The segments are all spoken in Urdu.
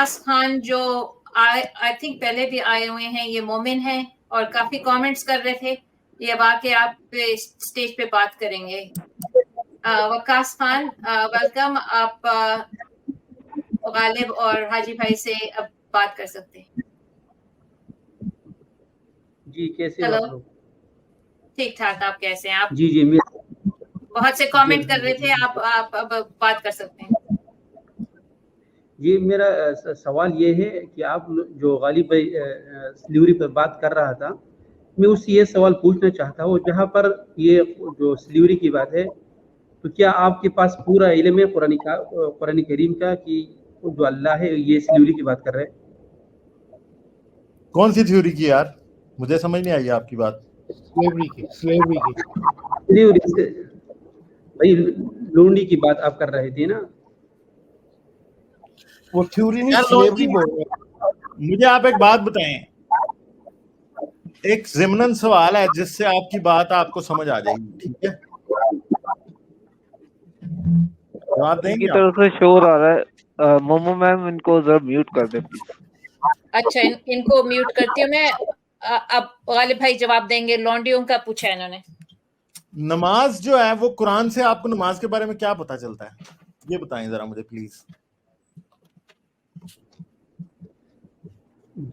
وقاص خان جو آئی تھنک پہلے بھی آئے ہوئے ہیں, یہ مومن ہیں اور کافی کامنٹس کر رہے تھے, یہ اب آ کے آپ اسٹیج پہ بات کریں گے. وقاص خان ویلکم, آپ غالب اور حاجی بھائی سے اب بات کر سکتے ہیں. جی کیسے ہلو, آپ لوگ؟ ٹھیک ٹھاک, آپ کیسے ہیں؟ آپ جی بہت سے کامنٹ کر رہے تھے, آپ اب بات کر سکتے ہیں. جی میرا سوال یہ ہے کہ آپ جو غالب بھائی سلیوری پر بات کر رہا تھا, میں اس سے یہ سوال پوچھنا چاہتا ہوں, جہاں پر یہ جو سلیوری کی بات ہے تو کیا آپ کے پاس پورا علم ہے قرآن کریم کا کہ جو اللہ ہے یہ سلیوری کی بات کر رہے ہیں؟ کون سی تھیوری کی یار, مجھے سمجھ نہیں آئی آپ کی بات. سلیوری کی بھائی لونڈی کی بات آپ کر رہے تھے نا. وہ تھیوری نہیں, سلیوری بول رہے ہیں. مجھے آپ ایک بات بتائیں, ایک ضمناً سوال ہے جس سے آپ کی بات آپ کو سمجھ آ جائے گی, ٹھیک ہے؟ جواب دیں ان گے کی طرف سے شور آ رہا ہے. مومو میم ان کو ذرا میوٹ کر دیں پلیز. اچھا, ان کو میوٹ کرتی ہوں میں. اب غالب بھائی جواب دیں گے. لونڈیوں کا پوچھا ہے انہوں نے. نماز جو ہے وہ قرآن سے آپ کو نماز کے بارے میں کیا پتا چلتا ہے, یہ بتائیں ذرا مجھے پلیز.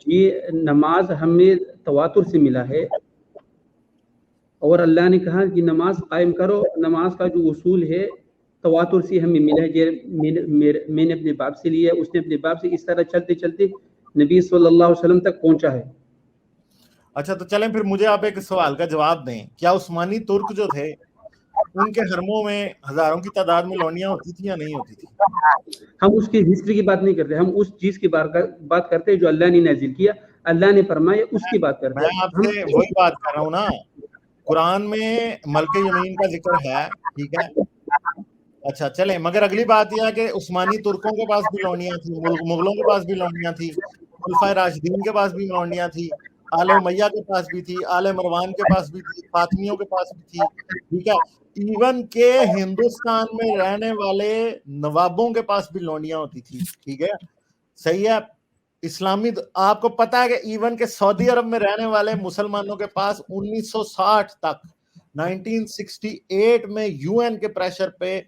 جی نماز ہمیں تواتر سے ملا ہے, اور اللہ نے کہا کہ نماز قائم کرو. نماز کا جو اصول ہے تواتر سے ہمیں ملا ہے. میں نے اپنے باپ سے لیا, اس نے اپنے باپ سے, اس طرح چلتے چلتے نبی صلی اللہ علیہ وسلم تک پہنچا ہے. اچھا تو چلیں پھر مجھے آپ ایک سوال کا جواب دیں, کیا عثمانی ترک جو تھے ان کے حرموں میں ہزاروں کی تعداد میں لونڈیاں ہوتی تھی یا نہیں ہوتی تھی؟ ہم اس کی ہسٹری کی بات نہیں کرتے, ہم اس چیز کی بات کرتے ہیں جو اللہ نے نازل کیا, اللہ نے فرمایا, اس کی بات کرتے میں ہیں. آپ سے وہی بات کر رہا ہوں نا, قرآن میں ملک یمین کا ذکر ہے, ٹھیک ہے. اچھا چلیں, مگر اگلی بات یہ ہے کہ عثمانی ترکوں کے پاس بھی لونڈیاں تھیں, مغلوں کے پاس بھی لونڈیاں تھیں, خلفائے راشدین کے پاس بھی لونڈیاں تھیں, آل امیہ کے پاس بھی تھی, آل مروان کے پاس بھی تھی, فاطمیوں کے پاس بھی تھی, ٹھیک ہے. ایون کہ ہندوستان میں رہنے والے نوابوں کے پاس بھی لونڈیاں ہوتی تھی, ٹھیک ہے, صحیح ہے. اسلامی آپ کو پتا ہے کہ ایون کہ سعودی عرب میں رہنے والے مسلمانوں کے پاس 1960 تک 1968 میں یو این کے پریشر پہ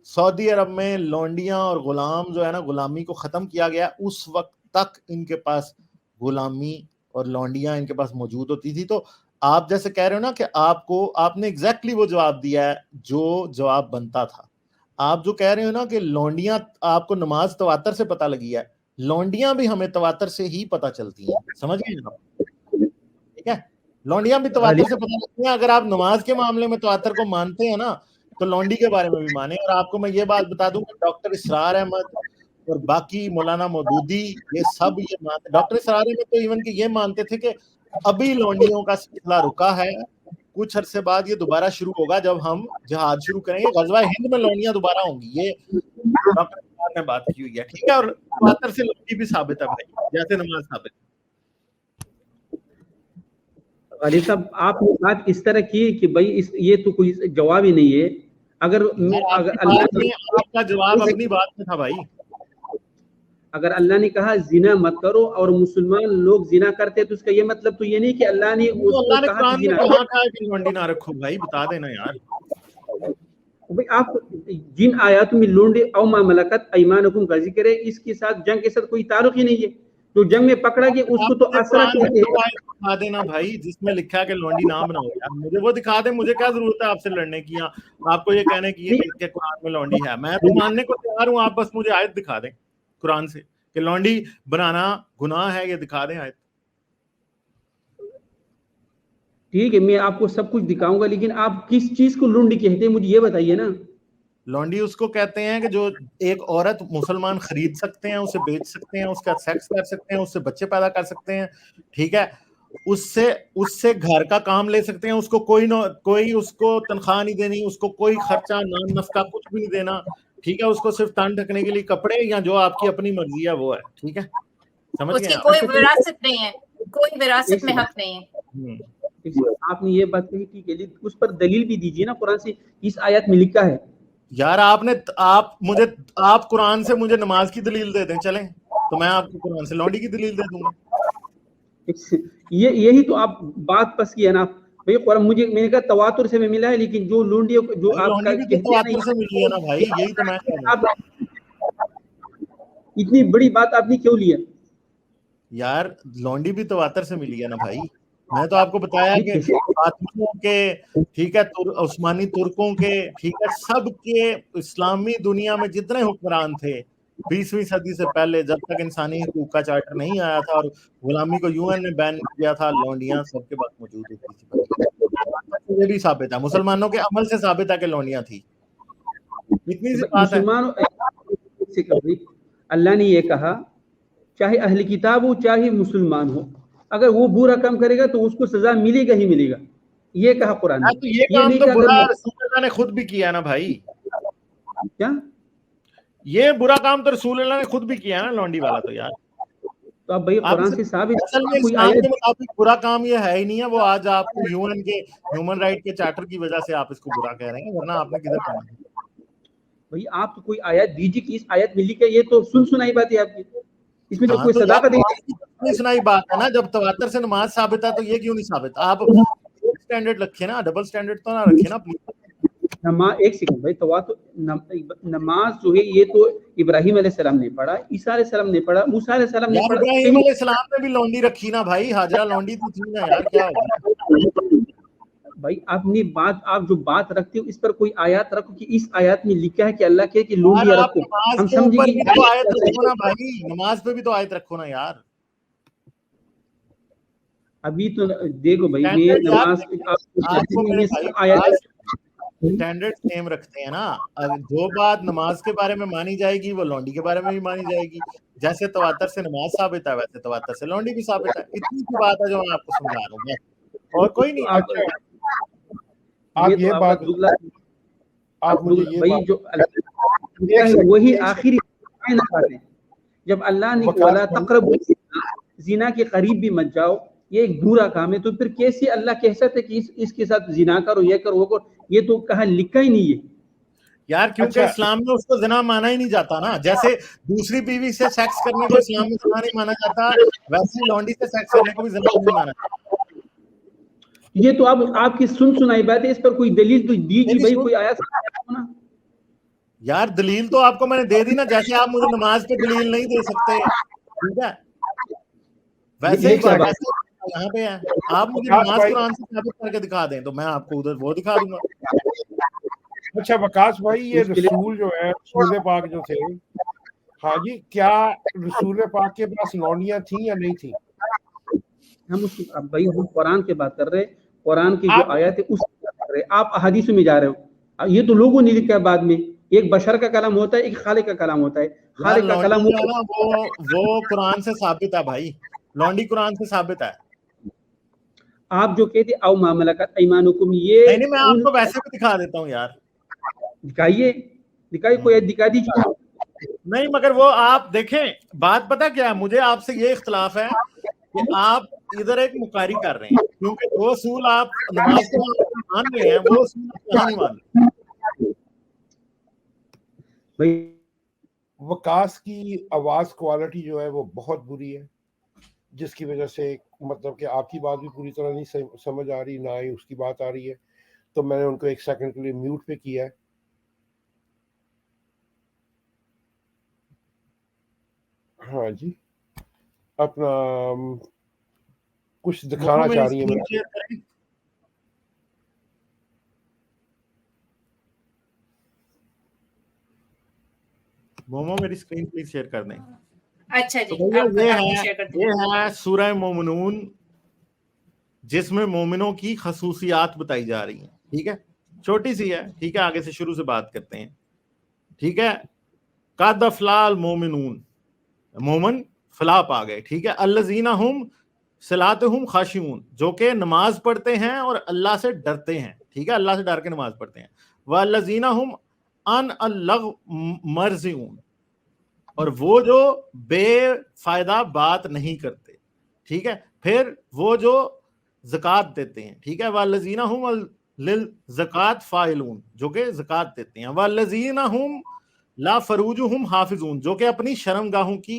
سعودی عرب میں لونڈیاں اور غلام جو ہے نا, غلامی کو ختم کیا گیا. اس وقت تک ان کے پاس غلامی اور لونڈیاں ان کے پاس موجود ہوتی تھی. تو آپ جیسے کہہ رہے ہو نا کہ آپ نے ایگزیکٹلی وہ جواب دیا ہے جو جواب بنتا تھا. آپ جو کہہ رہے ہو نا کہ لونڈیاں آپ کو نماز تواتر سے پتہ لگی ہے, لونڈیاں بھی ہمیں تواتر سے ہی پتہ چلتی ہیں, سمجھ گئے نا, ٹھیک ہے. لونڈیاں بھی تواتر سے پتہ لگتی ہیں. اگر آپ نماز کے معاملے میں تواتر کو مانتے ہیں نا تو لونڈی کے بارے میں بھی مانیں. اور آپ کو میں یہ بات بتا دوں کہ ڈاکٹر اسرار احمد اور باقی مولانا مودودی یہ سب یہ مانتے, ڈاکٹر اسرار احمد تو ایون کہ یہ مانتے تھے کہ ابھی لونڈیوں کا سلسلہ رکا ہے, کچھ عرصے بعد یہ دوبارہ شروع ہوگا جب ہم جہاد شروع کریں گے, غزوہ ہند میں لونڈیاں دوبارہ ہوں گی. یہ ڈاکٹر اسرار نے بات کی ہوئی ہے, ٹھیک ہے. اور تواتر سے لونڈی بھی ثابت ہے بھائی, جیسے نماز ثابت ہے. غالب صاحب آپ نے بات اس طرح کی کہ بھائی یہ تو کوئی جواب ہی نہیں ہے. اگر آپ کا جواب اپنی بات میں تھا بھائی. اگر اللہ نے کہا زنا مت کرو اور مسلمان لوگ زنا کرتے تو اس کا یہ مطلب تو یہ نہیں کہ اللہ نے اس کو کہا کہ زنا کہ لونڈی نہ رکھو. بھائی بتا دینا یار. بھائی آپ جن آیات میں لونڈی او ما ملکت ایمانکم کا ذکر ہے, اس کے ساتھ جنگ کے ساتھ کوئی تعلق ہی نہیں ہے. جو جنگ میں پکڑا گیا اس کو تو اسرا کہتے ہیں. دکھا دینا بھائی جس میں لکھا ہے کہ لونڈی نہ بناؤ یار, مجھے وہ دکھا دیں. مجھے کیا ضرورت ہے آپ سے لڑنے کی, آپ کو یہ کہنے کی کہ قرآن میں لونڈی ہے. میں تو ماننے کو تیار ہوں, آپ بس مجھے آیت دکھا دیں قرآن سے کہ لونڈی بنانا گناہ ہے, یہ دکھا دیں آیت. ٹھیک ہے میں آپ کو سب کچھ دکھاؤں گا, لیکن آپ کس چیز کو لونڈی کہتے ہیں مجھے یہ بتائیے نا. لونڈی اس کو کہتے ہیں کہ جو ایک عورت مسلمان خرید سکتے ہیں, اسے بیچ سکتے ہیں, اس کا سیکس کر سکتے ہیں, اس سے بچے پیدا کر سکتے ہیں, ٹھیک ہے. اس سے گھر کا کام لے سکتے ہیں, اس کو کوئی اس کو تنخواہ نہیں دینی, اس کو کوئی خرچہ نان نفقہ کچھ بھی نہیں دینا, ٹھیک ہے. اس کو صرف تن ڈھکنے کے لیے کپڑے یا جو آپ کی اپنی مرضی ہے وہ ہے, ٹھیک ہے. سمجھ گئے اس کی کوئی وراثت نہیں ہے, کوئی وراثت میں حق نہیں ہے. آپ نے یہ بات کہی ٹھیک ہے, اس پر دلیل بھی دیجیے نا قرآن سے, اس آیات میں لکھا ہے. یار آپ قرآن سے مجھے نماز کی دلیل دے دیں, چلیں تو میں آپ کو قرآن سے لونڈی کی دلیل دے دوں گا. یہی تو آپ بات پس کی ہے نا بھائی. قرآن مجھے میں نے کہا تواتر سے میں ملا ہے, لیکن جو لونڈی جو آپ لونڈی بھی تو تواتر سے ملی ہے نا بھائی, یہی تو میں کہہ رہا ہوں. اتنی بڑی بات آپ نے کیوں لیا یار؟ لونڈی بھی تواتر سے ملی ہے نا بھائی. میں تو آپ کو بتایا کہ فاطمیوں کے, ٹھیک ہے, عثمانی ترکوں کے, ٹھیک ہے, سب کے اسلامی دنیا میں جتنے حکمران تھے 20ویں صدی سے پہلے, جب تک انسانی حقوق کا چارٹر نہیں آیا تھا اور غلامی کو UN نے بین کیا تھا, لونڈیاں سب کے پاس موجود ہوتی تھی. یہ بھی ثابت ہے, مسلمانوں کے عمل سے ثابت ہے کہ لونڈیاں تھی. اتنی سی بات ہے. اللہ نے یہ کہا چاہے اہل کتاب ہو چاہے مسلمان ہو, اگر وہ برا کام کرے گا تو اس کو سزا ملے گا ہی ملے گا, یہ کہا قرآن نے. تو یہ کام تو برا رسول اللہ نے خود بھی کیا نا بھائی. کیا یہ برا کام تو رسول اللہ نے خود بھی کیا نا, لونڈی والا. تو یار تو اب بھائی قرآن سے ثابت اصل میں اسلام کے مطابق برا کام یہ ہے ہی نہیں ہے. وہ آج آپ کو UN کے ہیومن رائٹ کے چارٹر کی وجہ سے آپ اس کو برا کہہ رہے ہیں, ورنہ آپ نے کدھر پڑھا ہے بھائی؟ آپ تو کوئی آیت دیجیے کہ اس آیت میں لکھا, یہ تو سنائی بات ہے آپ کی, اس میں تو کوئی صداقت نہیں. سنائی بات ہے نا, جب تواتر سے نماز ثابت ہے تو یہ کیوں نہیں ثابت؟ آپ اسٹینڈرڈ رکھیں نا, ڈبل اسٹینڈرڈ تو نہ رکھیں نا پلیز. نماز, ایک سیکنڈ بھائی, نماز جو ہے یہ تو ابراہیم علیہ السلام نے پڑھا, عیسیٰ علیہ السلام نے پڑھا, موسیٰ علیہ السلام نے پڑھا. ابراہیم علیہ السلام نے بھی لونڈی رکھی نا بھائی, ہاجرہ لونڈی تو تھی نا یار. کیا ہوگا بھائی اپنی بات, آپ جو بات رکھتے ہو اس پر کوئی آیات رکھو کہ اس آیات میں لکھا ہے کہ اللہ کہ لونڈیاں رکھو. ہم سمجھیں گے آیت رکھو نا بھائی, نماز پہ بھی تو آیت رکھو نا یار. ابھی تو دیکھو بھائی, میں نماز اسٹینڈرڈ سیم رکھتے ہیں نا. جو بات نماز کے بارے میں مانی جائے گی وہ لونڈی کے بارے میں بھی مانی جائے گی. جیسے تواتر سے نماز ثابت ہے ویسے تواتر سے لونڈی بھی ثابت ہے. اتنی سی بات ہے جو میں آپ کو سمجھا رہا ہوں, اور کوئی نہیں. آپ یہ بات آپ مجھے بھائی جو وہی آخری بات ہے, جب اللہ نے ولا تقربوا زنا کے قریب بھی مت جاؤ, یہ ایک برا کام ہے, تو پھر کیسے اللہ کہہ سکتے کہ اس کے ساتھ زنا کرو, یہ کرو, وہ کرو؟ یہ تو کہاں لکھا ہی نہیں ہے یار, کیونکہ اسلام میں اس کو زنا مانا ہی نہیں جاتا نا. جیسے دوسری بیوی سے سیکس کرنے کو اسلام میں زنا نہیں مانا جاتا, ویسے لونڈی سے سیکس کرنے کو بھی زنا نہیں مانا جاتا. یہ تو اب آپ کی سنائی بات ہے, اس پر کوئی دلیل تو دیجیے بھائی, کوئی آیات نا. یار دلیل تو آپ کو میں نے دے دی نا, جیسے آپ مجھے نماز پہ دلیل نہیں دے سکتے, ٹھیک ہے, ویسے ہی یہاں پہ ہے. آپ مجھے نماز قرآن سے ثابت کر کے دکھا دیں تو میں آپ کو ادھر وہ دکھا دوں گا. اچھا وقاص بھائی, یہ رسول جو ہے, رسول پاک جو تھے, ہاں جی, کیا رسول پاک کے پاس لونڈیاں تھیں یا نہیں تھیں؟ ہم بھائی ہم قرآن کی بات کر رہے, قرآن کی جو آیات ہے اس کی بات کر رہے, آپ احادیث میں جا رہے ہو. یہ تو لوگوں نے لکھا ہے بعد میں, ایک بشر کا کلام ہوتا ہے, ایک خالق کا کلام ہوتا ہے. خالق کا کلام وہ قرآن سے ثابت ہے بھائی, لونڈی قرآن سے ثابت ہے. آپ جو کہتے او ما ملکت ایمانکم, یہ نہیں, میں آپ کو ویسے بھی دکھا دیتا ہوں یار. دکھائیے کوئی دکھا دیجیے. نہیں, مگر وہ آپ دیکھیں, بات پتہ کیا ہے, مجھے آپ سے یہ اختلاف ہے کہ آپ ادھر ایک مکاری کر رہے ہیں, کیونکہ وہ اصول آپ نماز کو مان رہے ہیں, وہ اصول یہاں نہیں مان رہے. وقاص کی آواز کوالٹی جو ہے وہ بہت بری ہے, جس کی وجہ سے مطلب کہ آپ کی بات بھی پوری طرح نہیں سمجھ آ رہی, نہ ہی اس کی بات آ رہی ہے. تو میں نے ان کو 1 سیکنڈ کے لیے میوٹ پہ کیا ہے. ہاں جی, اپنا کچھ دکھانا چاہ رہی ہیں. مومو میری اسکرین پلیز شیئر کر دیں. اچھا جی, یہ ہے سورہ مومنون, جس میں مومنوں کی خصوصیات بتائی جا رہی ہیں. ٹھیک ہے, چھوٹی سی ہے, ٹھیک ہے, آگے سے شروع سے بات کرتے ہیں. ٹھیک ہے, قد افلح المومنون, مومن فلاح پا گئے. ٹھیک ہے, الذین هم صلاتهم خاشعون, جو کہ نماز پڑھتے ہیں اور اللہ سے ڈرتے ہیں. ٹھیک ہے, اللہ سے ڈر کے نماز پڑھتے ہیں. والذین هم عن اللغو معرضون, اور وہ جو بے فائدہ بات نہیں کرتے. ٹھیک ہے, پھر وہ جو زکوٰۃ دیتے ہیں. ٹھیک ہے, والذین هم للزکوٰۃ فاعلون, جو کہ زکوٰۃ دیتے ہیں. والذین هم لا فروجهم حافظون, جو کہ اپنی شرم گاہوں کی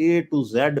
A to Z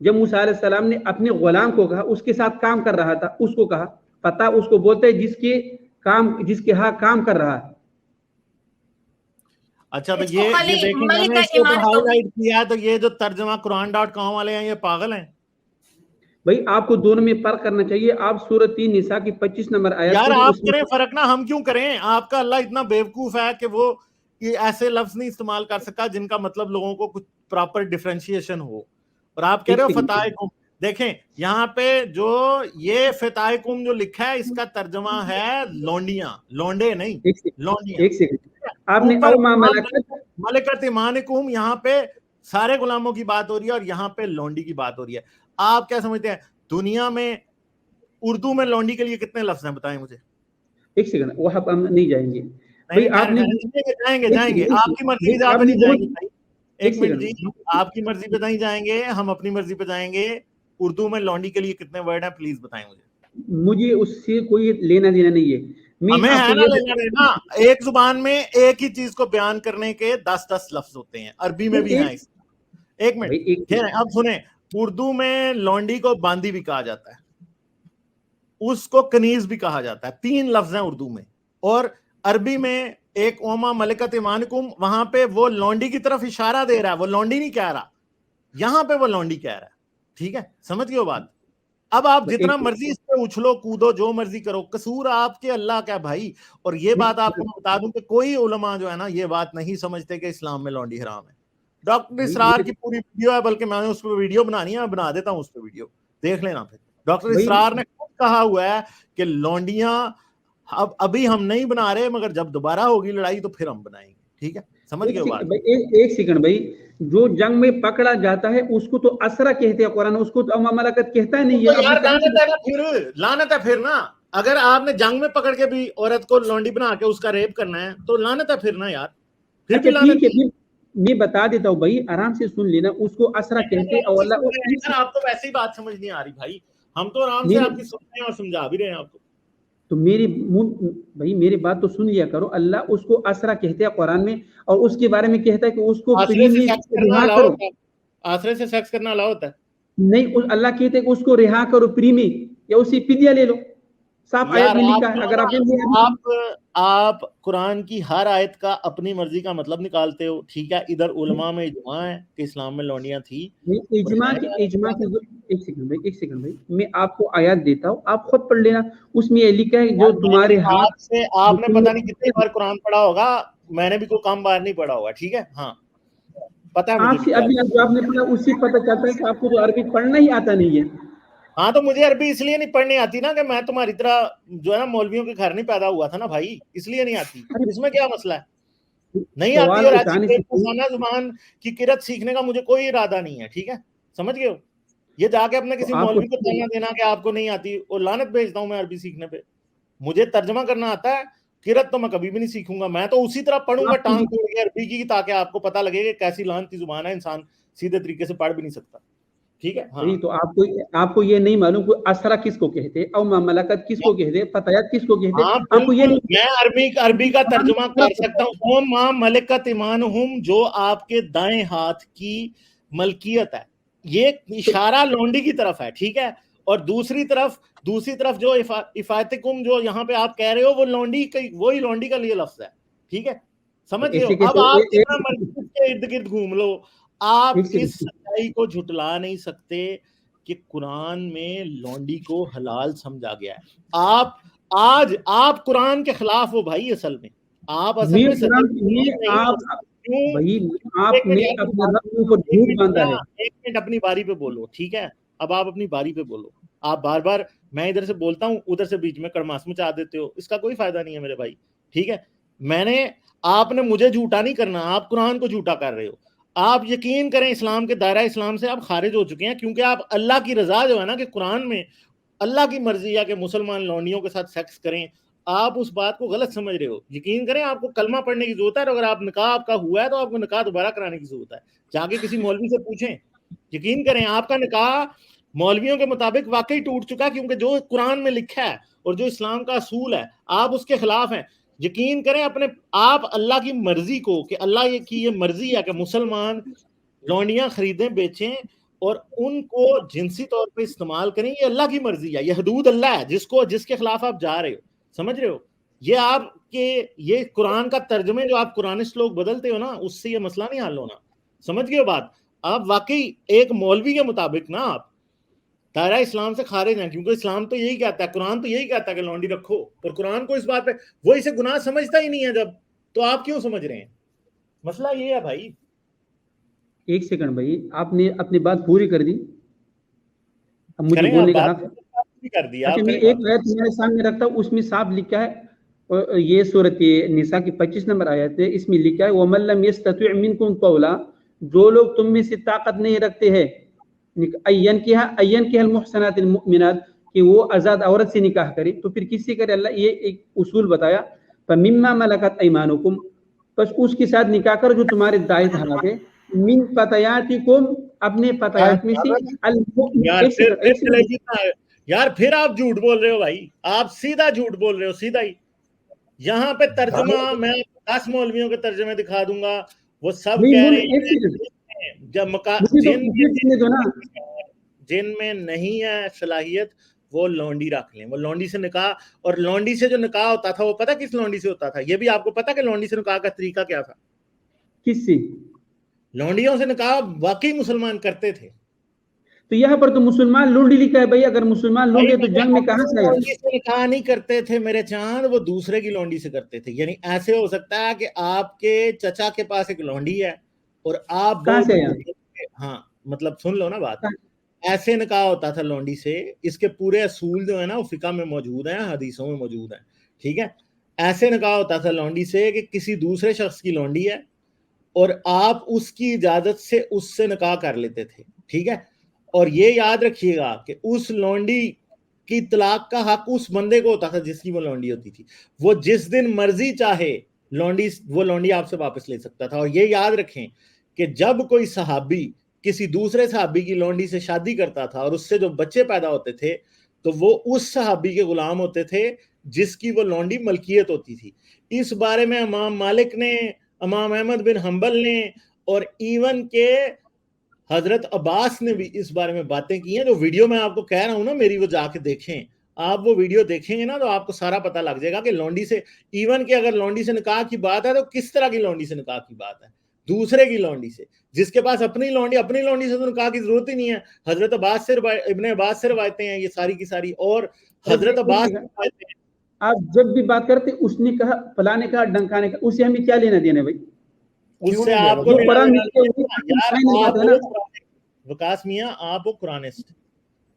جب موسیٰ علیہ السلام نے اپنے غلام کو کہا، اس کے ساتھ کام کر رہا تھا، اس کو کہا، پتہ اس کو بولتے ہیں جس کے ہاں کام کر رہا ہے. اچھا تو یہ دیکھیں میں نے اس کے اوپر ہائی لائٹ کیا ہے، تو یہ جو ترجمہ قرآن.com والے ہیں یہ پاگل ہیں بھائی. آپ کو دونوں میں فرق کرنا چاہیے. آپ سورۃ 3 نساء کی 25 نمبر آیت یار آپ کریں فرق نہ، ہم کیوں کریں؟ آپ کا اللہ اتنا بیوقوف ہے کہ وہ یہ ایسے لفظ نہیں استعمال کر سکتا جن کا مطلب لوگوں کو کچھ پراپر ڈیفرینشیشن ہو. اور آپ کہہ رہے ہو فتائکم، دیکھیں یہاں پہ جو یہ فتائکم جو لکھا ہے اس کا ترجمہ ہے لونڈیاں، لونڈے نہیں، لونڈیاں. ایک سیکنڈ، آپ نے ملکت ایمانکم، یہاں پہ سارے غلاموں کی بات ہو رہی ہے اور یہاں پہ لونڈی کی بات ہو رہی ہے. آپ کیا سمجھتے ہیں دنیا میں اردو میں لونڈی کے لیے کتنے لفظ ہیں بتائیں مجھے؟ ایک سیکنڈ، وہاں ہم نہیں جائیں گے. جائیں گے آپ کی مرضی سے، آپ نہیں جائیں گے. ایک منٹ جی، آپ کی مرضی پہ نہیں جائیں گے، ہم اپنی مرضی پہ جائیں گے. اردو میں لونڈی کے لیے کتنے ورڈ ہیں پلیز بتائیں مجھے اس سے کوئی لینا دینا نہیں ہے. ہمیں ہے نا لینا دینا. ایک زبان میں ایک ہی چیز کو بیان کرنے کے 10 لفظ ہوتے ہیں، عربی میں بھی ہیں. ایک منٹ اب سنیں، اردو میں لونڈی کو باندی بھی کہا جاتا ہے، اس کو کنیز بھی کہا جاتا ہے. 3 لفظ ہیں اردو میں. اور عربی میں ایک اوما ملکت ایمانکم، وہاں پہ وہ لونڈی کی طرف اشارہ دے رہا ہے، وہ لونڈی نہیں کہہ رہا، یہاں پہ وہ لونڈی کہہ رہا ہے. ٹھیک ہے، سمجھ گئے بات؟ اب آپ جتنا مرضی اس پہ اچھلو کودو، جو مرضی کرو، قصور آپ کے اللہ کا بھائی. اور یہ بات آپ کو میں بتا دوں کہ کوئی علماء جو ہے نا یہ بات نہیں سمجھتے کہ اسلام میں لونڈی حرام ہے. ڈاکٹر اسرار کی پوری ویڈیو ہے، بلکہ میں نے اس پہ ویڈیو بنانی ہے، میں بنا دیتا ہوں اس پہ ویڈیو، دیکھ لینا. پھر ڈاکٹر اسرار نے خود کہا ہوا ہے کہ لونڈیاں ابھی ہم نہیں بنا رہے، مگر جب دوبارہ ہوگی لڑائی تو پھر ہم بنائیں گے. ٹھیک ہے، سمجھ گئے بات؟ ایک سیکنڈ بھائی، جو جنگ میں پکڑا جاتا ہے اس کو تو اسرا کہتے ہیں قرآن، اس کو تو مملکت کہتا نہیں ہے. لعنت ہے پھر نا. اگر آپ نے جنگ میں پکڑ کے بھی عورت کو لونڈی بنا کے اس کا ریپ کرنا ہے تو لعنت ہے پھر نا یار. پھر بھی لعنت ہے. میں بتا دیتا ہوں بھائی، آرام سے سن لینا. اس کو اسرا کہتے ہیں. آپ کو ویسی بات سمجھ نہیں آ رہی بھائی، ہم تو آرام سے آپ کی سن رہے ہیں اور سمجھا بھی رہے ہیں آپ کو. تو میری بات تو سن لیا کرو. اللہ اس کو اسرا کہتے ہیں قرآن میں، اور اس کے بارے میں کہتا ہے کہ اس کو آسرے سے سیکس کرنا الاؤ ہوتا ہے. نہیں، اللہ کہتے ہیں کہ اس کو رہا کرو فری میں، یا اسی فدیہ لے لو. صاف آیت میں لکھا ہے. اگر آپ قرآن کی ہر آیت کا اپنی مرضی کا مطلب نکالتے ہو، ٹھیک ہے. ادھر علماء میں اجماع ہے کہ اسلام میں لونڈیاں تھی. اجماع کی ایک سیکنڈ بھائی، میں آپ کو آیات دیتا ہوں، آپ خود پڑھ لینا. اس میں یہ لکھا ہے جو تمہارے ہاتھ سے، آپ نے پتہ نہیں کتنی بار قرآن پڑھا ہوگا، میں نے بھی کوئی کام بار نہیں پڑھا ہوگا. ٹھیک ہے، ہاں پتہ ہے آپ سے. ابھی جو آپ نے پڑھا اس سے پتہ چلتا ہے کہ آپ کو تو عربی پڑھنا ہی آتا نہیں ہے. ہاں تو مجھے عربی اس لیے نہیں پڑھنی آتی نا کہ میں تمہاری طرح جو ہے نا مولویوں کے گھر نہیں پیدا ہوا تھا نا بھائی، اس لیے نہیں آتی. اس میں کیا مسئلہ ہے؟ نہیں آتی. اور ایسی زبان کی قرت سیکھنے کا مجھے کوئی ارادہ نہیں ہے. ٹھیک ہے، سمجھ گئے ہو؟ یہ جا کے اپنے کسی مولوی کو تانا دینا کہ آپ کو نہیں آتی، اور لعنت بھیجتا ہوں میں عربی سیکھنے پہ. مجھے ترجمہ کرنا آتا ہے، قرت تو میں کبھی بھی نہیں سیکھوں گا. میں تو اسی طرح پڑھوں گا ٹانگ توڑ کے عربی کی، تاکہ آپ کو پتہ لگے کہ کیسی لعنتی زبان ہے، انسان سیدھے طریقے سے پڑھ بھی نہیں سکتا. ٹھیک ہے، نہیں تو آپ کو یہ نہیں معلوم کہ اسرا کس کو کہتے ہیں، اور مملکت کس کو کہتے ہیں، فتحات کس کو کہتے ہیں. آپ کو یہ نہیں. میں عربی کا ترجمہ کر سکتا ہوں. ماں ملکت ایمانہم، جو آپ کے دائیں ہاتھ کی ملکیت ہے، یہ اشارہ لونڈی کی طرف ہے. ٹھیک ہے. اور دوسری طرف جو افاتکم جو یہاں پہ آپ کہہ رہے ہو، وہ لونڈی وہی لونڈی کا لیے لفظ ہے. ٹھیک ہے، سمجھ گئے ہو؟ اب آپ جتنا مرضی کے ارد گرد گھوم لو، آپ اس سچائی کو جھٹلا نہیں سکتے کہ قرآن میں لونڈی کو حلال سمجھا گیا ہے. آپ قرآن کے خلاف ہو بھائی. اصل میں آپ ایک منٹ اپنی باری پہ بولو. ٹھیک ہے، اب آپ اپنی باری پہ بولو. آپ بار بار میں ادھر سے بولتا ہوں، ادھر سے بیچ میں کڑماس مچا دیتے ہو. اس کا کوئی فائدہ نہیں ہے میرے بھائی. ٹھیک ہے، آپ نے مجھے جھوٹا نہیں کرنا، آپ قرآن کو جھوٹا کر رہے ہو. آپ یقین کریں اسلام کے دائرہ اسلام سے آپ خارج ہو چکے ہیں، کیونکہ آپ اللہ کی رضا جو ہے نا کہ قرآن میں اللہ کی مرضی ہے کہ مسلمان لونڈیوں کے ساتھ سیکس کریں، آپ اس بات کو غلط سمجھ رہے ہو. یقین کریں آپ کو کلمہ پڑھنے کی ضرورت ہے، اور اگر آپ نکاح آپ کا ہوا ہے تو آپ کو نکاح دوبارہ کرانے کی ضرورت ہے. جا کے کسی مولوی سے پوچھیں. یقین کریں آپ کا نکاح مولویوں کے مطابق واقعی ٹوٹ چکا ہے، کیونکہ جو قرآن میں لکھا ہے اور جو اسلام کا اصول ہے آپ اس کے خلاف ہیں. یقین کریں آپ اللہ کی مرضی کو، کہ اللہ کی یہ مرضی ہے کہ مسلمان لونڈیاں خریدیں بیچیں، اور ان کو جنسی طور پہ استعمال کریں، یہ اللہ کی مرضی ہے، یہ حدود اللہ ہے جس کے خلاف آپ جا رہے ہو، سمجھ رہے ہو؟ یہ آپ کے یہ قرآن کا ترجمے جو آپ قرآنسٹ لوگ بدلتے ہو نا، اس سے یہ مسئلہ نہیں حل ہونا، سمجھ گئے ہو بات؟ آپ واقعی ایک مولوی کے مطابق نا آپ دائرہ اسلام سے خارج ہیں، کیونکہ اسلام تو یہی کہتا ہے، قرآن تو یہی کہتا ہے کہ لونڈی رکھو، اور قرآن کو اس بات پہ وہ اسے گناہ سمجھتا ہی نہیں ہے جب، تو آپ کیوں سمجھ رہے ہیں؟ مسئلہ یہ ہے بھائی۔ ایک سیکنڈ بھائی، آپ نے اپنی بات پوری کر دی، اب مجھے بولنے کا حق ہے۔ کر دیا اچھا، میں ایک آیت تمہارے سامنے رکھتا ہوں، اس میں صاف لکھا ہے، یہ سورۃ نساء کی 25 نمبر آیت ہے، اس میں لکھا ہے وَمَن لَّمْ يَسْتَطِعْ مِنكُمْ طَوْلًا، جو لوگ تم میں سے طاقت نہیں رکھتے ہیں این کیا المحسنات المؤمنات، کہ وہ آزاد عورت سے نکاح کرے، تو پھر کس سے کرے؟ اللہ یہ ایک اصول بتایا، فَمِمَّا مَلَكَتْ أَيْمَانُكُمْ، بس اس کے ساتھ نکاح کرو جو تمہارے دائیں ہاتھ ہے، من فتياتكم، اپنے فتيات میں سے یار پھر آپ جھوٹ بول رہے ہو بھائی، آپ سیدھا جھوٹ بول رہے ہو، سیدھا ہی۔ یہاں پہ ترجمہ میں 10 مولویوں کے ترجمے دکھا دوں گا، وہ سب کہہ رہے ہیں جن میں نہیں ہے صلاحیت وہ لونڈی رکھ لیں، وہ لونڈی سے نکاح، اور لونڈی سے جو نکاح ہوتا تھا وہ پتہ کس لونڈی سے ہوتا تھا؟ یہ بھی آپ کو پتہ کہ لونڈی سے نکاح کا طریقہ کیا تھا؟ کس سے؟ لونڈیوں سے نکاح واقعی مسلمان کرتے تھے۔ تو یہاں پر تو مسلمان لونڈی لکھا ہے بھائی، اگر مسلمان لونڈی تو جنگ میں کہاں سے آیا؟ لونڈی سے نکاح نہیں کرتے تھے میرے چاند، وہ دوسرے کی لونڈی سے کرتے تھے۔ یعنی ایسے ہو سکتا ہے کہ آپ کے چچا کے پاس ایک لونڈی ہے اور آپ کہاں سے آیا؟ ہاں مطلب سن لو نا بات، ایسے نکاح ہوتا تھا لونڈی سے۔ اس کے پورے اصول جو ہے نا وہ فقہ میں موجود ہیں، حدیثوں میں موجود ہیں، ٹھیک ہے؟ ایسے نکاح ہوتا تھا لونڈی سے کہ کسی دوسرے شخص کی لونڈی ہے اور آپ اس کی اجازت سے اس سے نکاح کر لیتے تھے، ٹھیک ہے؟ اور یہ یاد رکھیے گا کہ اس لونڈی کی طلاق کا حق اس بندے کو ہوتا تھا جس کی وہ لونڈی ہوتی تھی، وہ جس دن مرضی چاہے وہ لونڈی آپ سے واپس لے سکتا تھا۔ اور یہ یاد رکھیں کہ جب کوئی صحابی کسی دوسرے صحابی کی لونڈی سے شادی کرتا تھا اور اس سے جو بچے پیدا ہوتے تھے تو وہ اس صحابی کے غلام ہوتے تھے جس کی وہ لونڈی ملکیت ہوتی تھی۔ اس بارے میں امام مالک نے، امام احمد بن حنبل نے، اور ایون کہ حضرت عباس نے بھی اس بارے میں باتیں کی ہیں، جو ویڈیو میں آپ کو کہہ رہا ہوں نا میری، وہ جا کے دیکھیں، آپ وہ ویڈیو دیکھیں گے نا تو آپ کو سارا پتہ لگ جائے گا کہ لونڈی سے، ایون کہ اگر لونڈی سے نکاح کی بات ہے تو کس طرح کی لونڈی سے نکاح کی بات ہے؟ دوسرے کی لونڈی سے، جس کے پاس اپنی لونڈی سے تو نکاح کی ضرورت ہی نہیں ہے۔ حضرت عباس سے، ابن عباس سے روایتیں ہیں یہ ساری کی ساری، اور حضرت عباس آپ جب بھی بات کرتے اس نے کہا، فلاں نے کہا، ڈنکا نے کہا، اسے ہمیں کیا لینا دینا بھائی؟ اس سے آپ کو وکاس میاں، آپ وہ قرآنسٹ،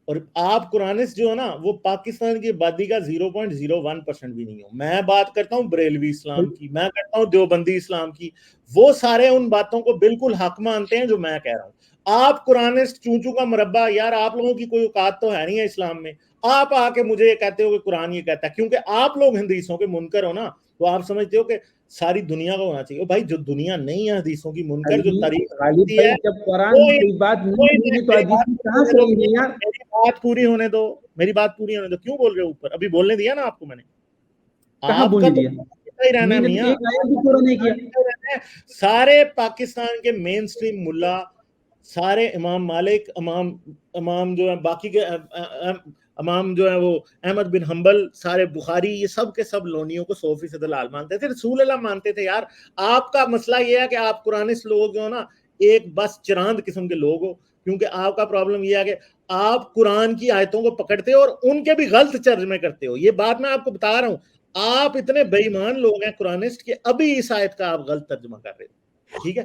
اور آپ قرآنسٹ جو ہے نا وہ پاکستان کی آبادی کا 0.01% بھی نہیں ہو۔ میں بات کرتا ہوں بریلوی اسلام کی، میں کرتا ہوں دیوبندی اسلام کی، وہ سارے ان باتوں کو بالکل حق مانتے ہیں جو میں کہہ رہا ہوں۔ آپ قرآنسٹ چونچو کا مربع، یار آپ لوگوں کی کوئی اوقات تو ہے نہیں ہے اسلام میں، آپ آ کے مجھے یہ کہتے ہو کہ قرآن یہ کہتا ہے، کیونکہ آپ لوگ حدیثوں کے منکر ہو نا، تو آپ سمجھتے ہو کہ ساری دنیا کا ہونا چاہیے۔ بھائی جو دنیا نہیں ہے حدیثوں کی منکر، جو تاریخ ہے، جب قرآن کی بات نہیں ہے تو حدیث کہاں سے آئی ہے یار؟ میری بات پوری ہونے دو، میری بات پوری ہونے دو، کیوں بول رہے ہو اوپر؟ ابھی بولنے دیا نا آپ کو میں نے، کہاں آپ بولنے کا دیا؟ ہی رہنا ہے میاں، ایک آیت بھی پورا نہیں کیا۔ سارے پاکستان کے مین سٹریم ملا، سارے امام مالک، امام جو ہیں باقی کے امام جو ہیں وہ احمد بن حنبل، سارے بخاری، یہ سب کے سب لونڈیوں کو 100% حلال مانتے تھے، رسول اللہ مانتے تھے۔ یار آپ کا مسئلہ یہ ہے کہ آپ قرآنسٹ لوگ جو نا ایک بس چراند قسم کے لوگ ہو، کیونکہ آپ کا پرابلم یہ ہے کہ آپ قرآن کی آیتوں کو پکڑتے ہو اور ان کے بھی غلط ترجمے کرتے ہو۔ یہ بات میں آپ کو بتا رہا ہوں، آپ اتنے بے ایمان لوگ ہیں قرآنسٹ کہ ابھی اس آیت کا آپ غلط ترجمہ کر رہے ہو، ٹھیک ہے؟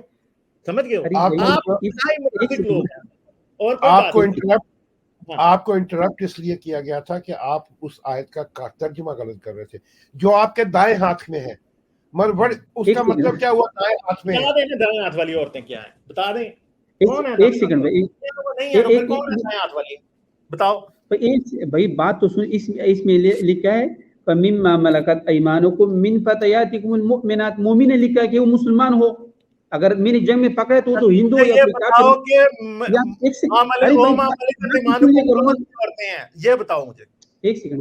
سمجھ گئے ہو؟ آپ لوگ ہیں۔ اور آپ کو انٹرپٹ اس لیے کیا گیا تھا کہ آپ اس آیت کا ترجمہ غلط کر رہے تھے، جو آپ کے دائیں ہاتھ میں ہے۔ اس کا مطلب کیا ہوا؟ دائیں ہاتھ میں ہے۔ دائیں ہاتھ والی عورتیں کیا ہیں بتا دیں؟ ایک سیکنڈ بھائی، بتاؤ بھائی بات تو سن، اس میں لکھا ہے فَمِمَّا مَلَكَتْ أَيْمَانُكُمْ مِنْ فَتَيَاتِكُمُ الْمُؤْمِنَاتِ، مومن نے لکھا کہ وہ مسلمان ہو، اگر میں نے جنگ میں پکڑے تو وہ تو ہندو ہو یا کوئی کافر۔ یہ بتاؤ مجھے۔ ایک سیکنڈ